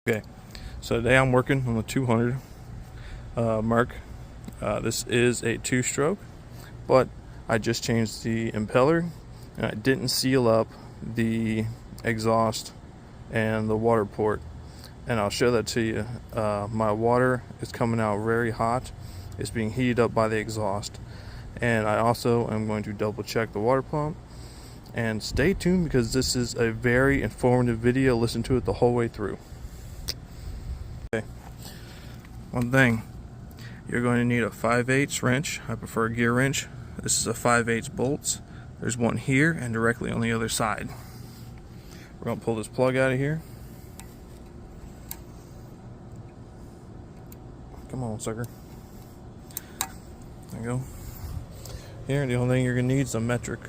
Okay, so today I'm working on the 200 Merc. This is a 2-stroke, but I just changed the impeller and I didn't seal up the exhaust and the water port, and I'll show that to you. My water is coming out very hot. It's being heated up by the exhaust, and I also am going to double check the water pump. And stay tuned because this is a very informative video. Listen to it the whole way through. Okay, one thing, you're going to need a 5/8 wrench. I prefer a gear wrench. This is a 5/8 bolts. There's one here and directly on the other side. We're going to pull this plug out of here. Come on, sucker. There you go. Here, the only thing you're going to need is a metric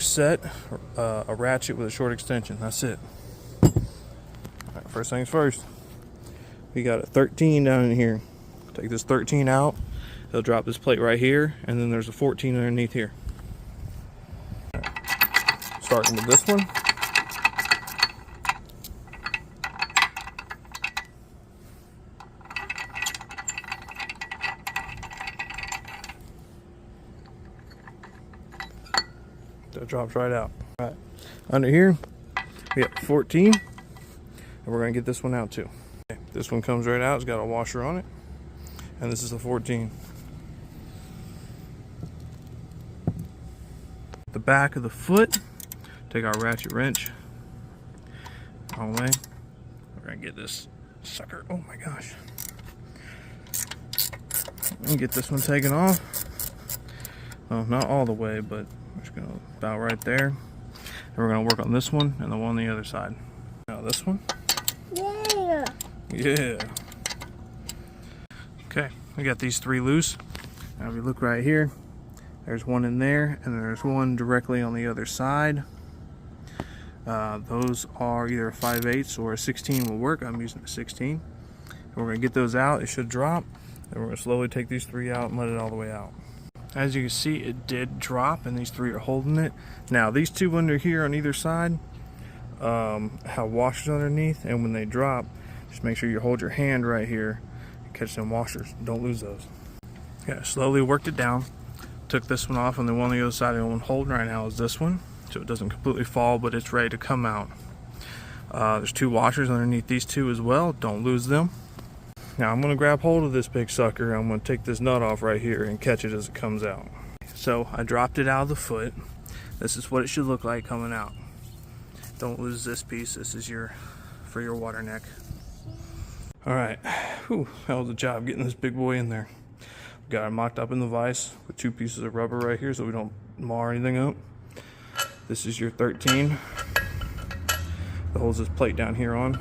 set, a ratchet with a short extension. That's it. Alright, first things first. We got a 13 down in here. Take this 13 out. It'll drop this plate right here, and then there's a 14 underneath here. Right. Starting with this one. That drops right out. All right, under here we have 14, and we're gonna get this one out too. Okay. This one comes right out. It's got a washer on it, and this is the 14. The back of the foot. Take our ratchet wrench. Wrong way. We're gonna get this sucker. Oh my gosh! And get this one taken off. Well, not all the way, but we're just gonna about right there. And we're gonna work on this one and the one on the other side. Now this one. Yeah. Yeah. Okay, we got these 3 loose. Now if you look right here, there's one in there and there's one directly on the other side. Those are either a 5/8 or a 16 will work. I'm using a 16. And we're gonna get those out. It should drop. And we're gonna slowly take these 3 out and let it all the way out. As you can see, it did drop, and these 3 are holding it. Now, these 2 under here on either side have washers underneath, and when they drop, just make sure you hold your hand right here and catch them washers. Don't lose those. Okay, slowly worked it down. Took this one off, and the one on the other side, the one holding right now is this one, so it doesn't completely fall, but it's ready to come out. There's 2 washers underneath these 2 as well. Don't lose them. Now I'm going to grab hold of this big sucker. I'm going to take this nut off right here and catch it as it comes out. So I dropped it out of the foot. This is what it should look like coming out. Don't lose this piece. This is for your water neck. Alright, that was a job getting this big boy in there. Got it mocked up in the vise with 2 pieces of rubber right here so we don't mar anything up. This is your 13 that holds this plate down here on.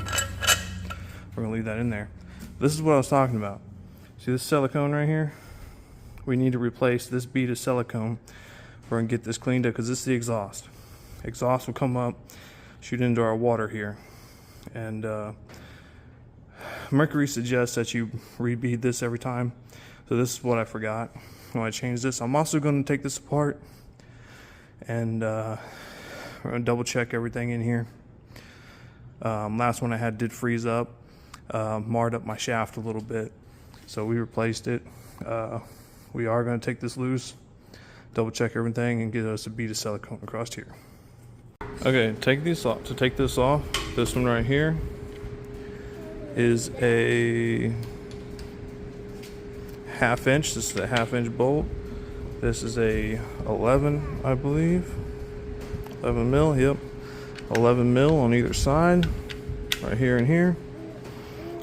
We're going to leave that in there. This is what I was talking about. See this silicone right here? We need to replace this bead of silicone. We're gonna get this cleaned up because this is the exhaust. Exhaust will come up, shoot into our water here. And Mercury suggests that you rebead this every time. So this is what I forgot when I changed this. I'm also gonna take this apart and we're gonna double check everything in here. Last one I had did freeze up. Marred up my shaft a little bit, so we replaced it. We are going to take this loose, double check everything, and get us a bead of silicone across here. Okay, take this off. To take this off, this one right here is a 1/2 inch. This is a 1/2 inch bolt. This is a 11, I believe. 11 mil. Yep, 11 mil on either side, right here and here.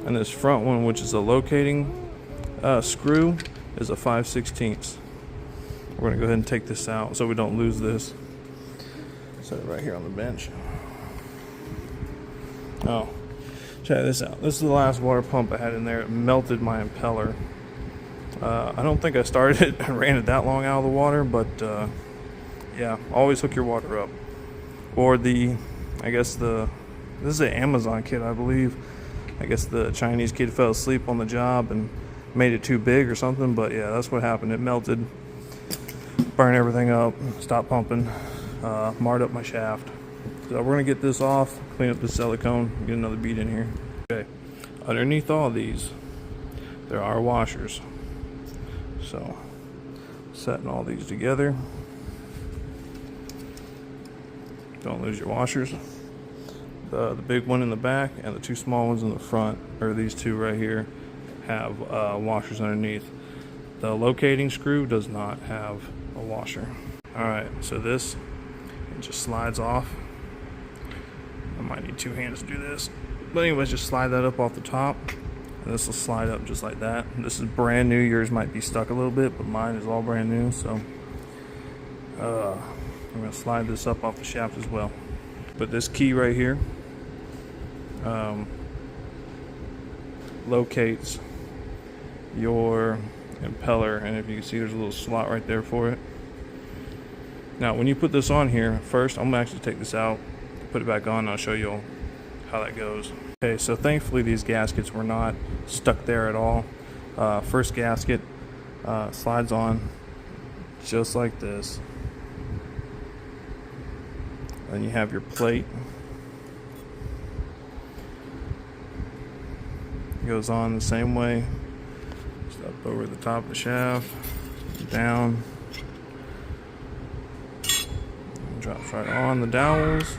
And this front one, which is a locating screw, is a 5/16. We're gonna go ahead and take this out so we don't lose this. Set it right here on the bench. Oh, check this out. This is the last water pump I had in there. It melted my impeller. I don't think I started it and ran it that long out of the water, but yeah, always hook your water up. Or this is an Amazon kit, I believe. I guess the Chinese kid fell asleep on the job and made it too big or something, but yeah, that's what happened. It melted, burned everything up, stopped pumping, marred up my shaft. So we're gonna get this off, clean up the silicone, get another bead in here. Okay, underneath all these, there are washers. So, setting all these together. Don't lose your washers. The big one in the back and the two small ones in the front, or these two right here, have washers underneath. The locating screw does not have a washer. Alright, so this, it just slides off. I might need two hands to do this. But anyways, just slide that up off the top. And this will slide up just like that. This is brand new. Yours might be stuck a little bit, but mine is all brand new. So I'm going to slide this up off the shaft as well. But this key right here locates your impeller, and if you can see, there's a little slot right there for it. Now when you put this on here, first I'm gonna actually take this out, put it back on, and I'll show you how that goes. Okay, so thankfully these gaskets were not stuck there at all. First gasket slides on just like this. Then you have your plate. It goes on the same way. Just up over the top of the shaft, down. And drops right on the dowels.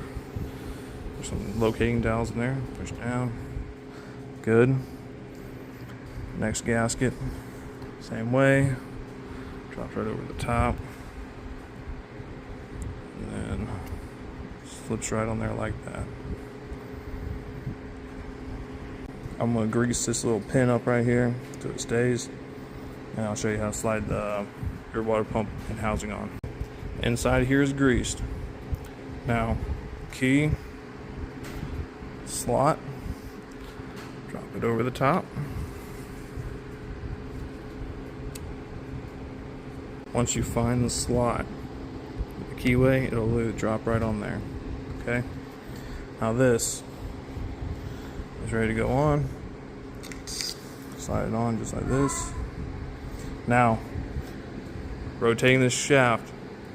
There's some locating dowels in there. Push down. Good. Next gasket, same way. Drops right over the top. And then slips right on there like that. I'm going to grease this little pin up right here so it stays, and I'll show you how to slide your water pump and housing on. Inside here is greased. Now, key, slot, drop it over the top. Once you find the slot with the keyway, it'll literally drop right on there. Okay? Now this is ready to go on. Slide it on just like this. Now, rotating this shaft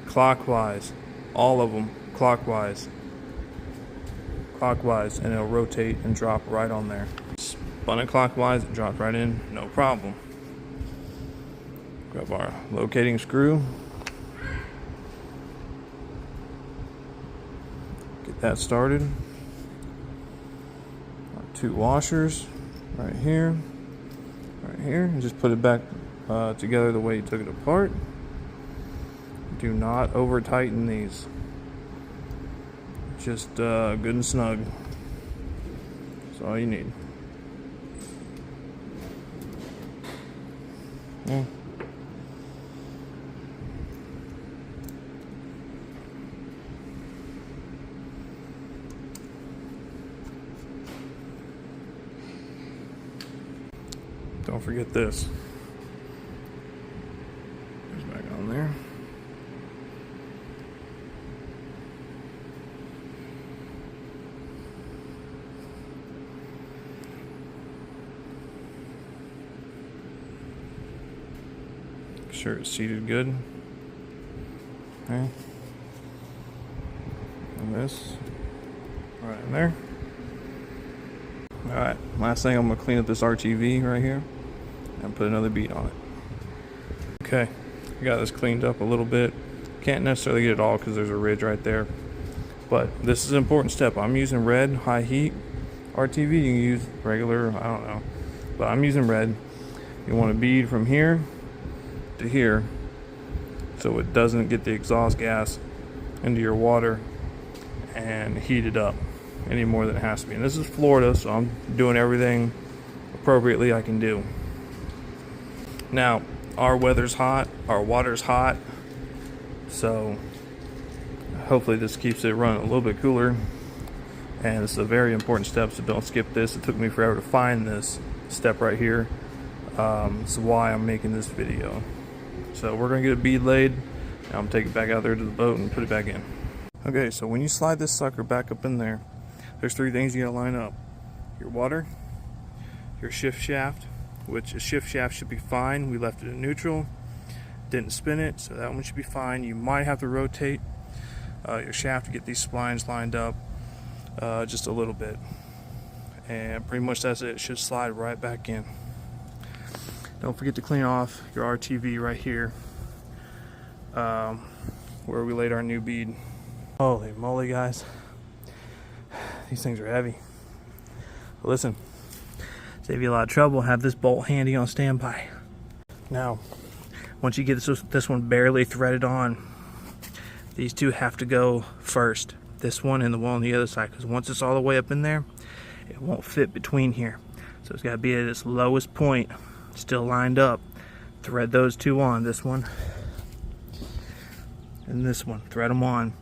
clockwise, all of them clockwise, and it'll rotate and drop right on there. Spun it clockwise, it drops right in, no problem. Grab our locating screw. Get that started. Our two washers right here, and just put it back together the way you took it apart. Do not over tighten these. Just good and snug. That's all you need. Yeah. Don't forget this. Goes back on there. Make sure it's seated good. Okay. And this right in there. Alright, last thing, I'm going to clean up this RTV right here and put another bead on it. Okay, I got this cleaned up a little bit. Can't necessarily get it all because there's a ridge right there. But this is an important step. I'm using red high heat RTV. You can use regular, I don't know. But I'm using red. You want a bead from here to here so it doesn't get the exhaust gas into your water and heat it up any more than it has to be. And this is Florida, so I'm doing everything appropriately I can do. Now, our weather's hot, our water's hot, so hopefully this keeps it running a little bit cooler. And it's a very important step, so don't skip this. It took me forever to find this step right here. That's why I'm making this video. So we're gonna get a bead laid, and I'm gonna take it back out there to the boat and put it back in. Okay, so when you slide this sucker back up in there, there's three things you gotta line up. Your water, your shift shaft, which a shift shaft should be fine. We left it in neutral, didn't spin it, so that one should be fine. You might have to rotate your shaft to get these splines lined up. just a little bit, and pretty much that's it. It should slide right back in. Don't forget to clean off your RTV right here, where we laid our new bead. Holy moly, guys, these things are heavy. Listen, save you a lot of trouble, have this bolt handy on standby. Now, once you get this one barely threaded on, these two have to go first. This one and the one on the other side, because once it's all the way up in there, it won't fit between here. So it's got to be at its lowest point, still lined up. Thread those two on, this one and this one. Thread them on.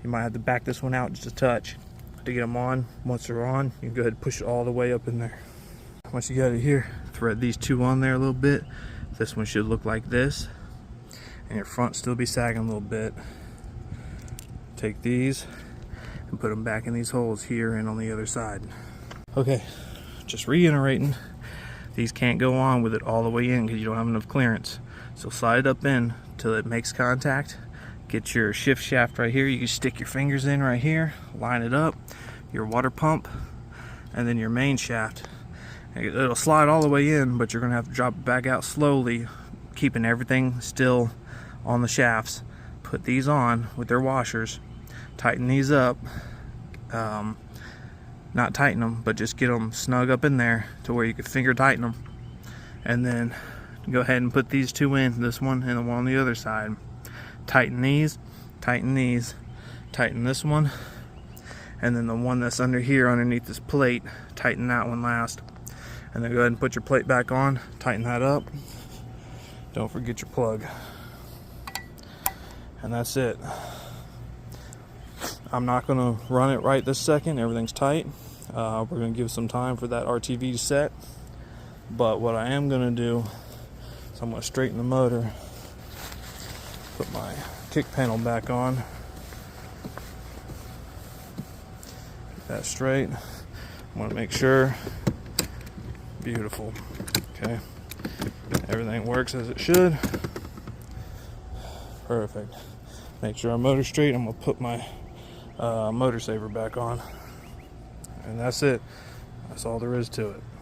You might have to back this one out just a touch to get them on. Once they're on, you can go ahead and push it all the way up in there. Once you got it here, thread these two on there a little bit. This one should look like this, and your front still be sagging a little bit. Take these and put them back in these holes here and on the other side. Okay, just reiterating, these can't go on with it all the way in because you don't have enough clearance. So slide it up in till it makes contact. Get your shift shaft right here. You can stick your fingers in right here, line it up, your water pump, and then your main shaft. It'll slide all the way in, but you're gonna have to drop it back out slowly, keeping everything still on the shafts. Put these on with their washers, tighten these up, not tighten them, but just get them snug up in there to where you can finger tighten them, and then go ahead and put these two in, this one and the one on the other side. Tighten these, tighten these, tighten this one, and then the one that's under here underneath this plate, tighten that one last. And then go ahead and put your plate back on, tighten that up. Don't forget your plug. And that's it. I'm not gonna run it right this second, everything's tight. We're gonna give some time for that RTV to set. But what I am gonna do is I'm gonna straighten the motor, put my kick panel back on. Get that straight. I wanna make sure. Beautiful. Okay. Everything works as it should. Perfect. Make sure our motor's straight. I'm gonna put my motor saver back on. And that's it. That's all there is to it.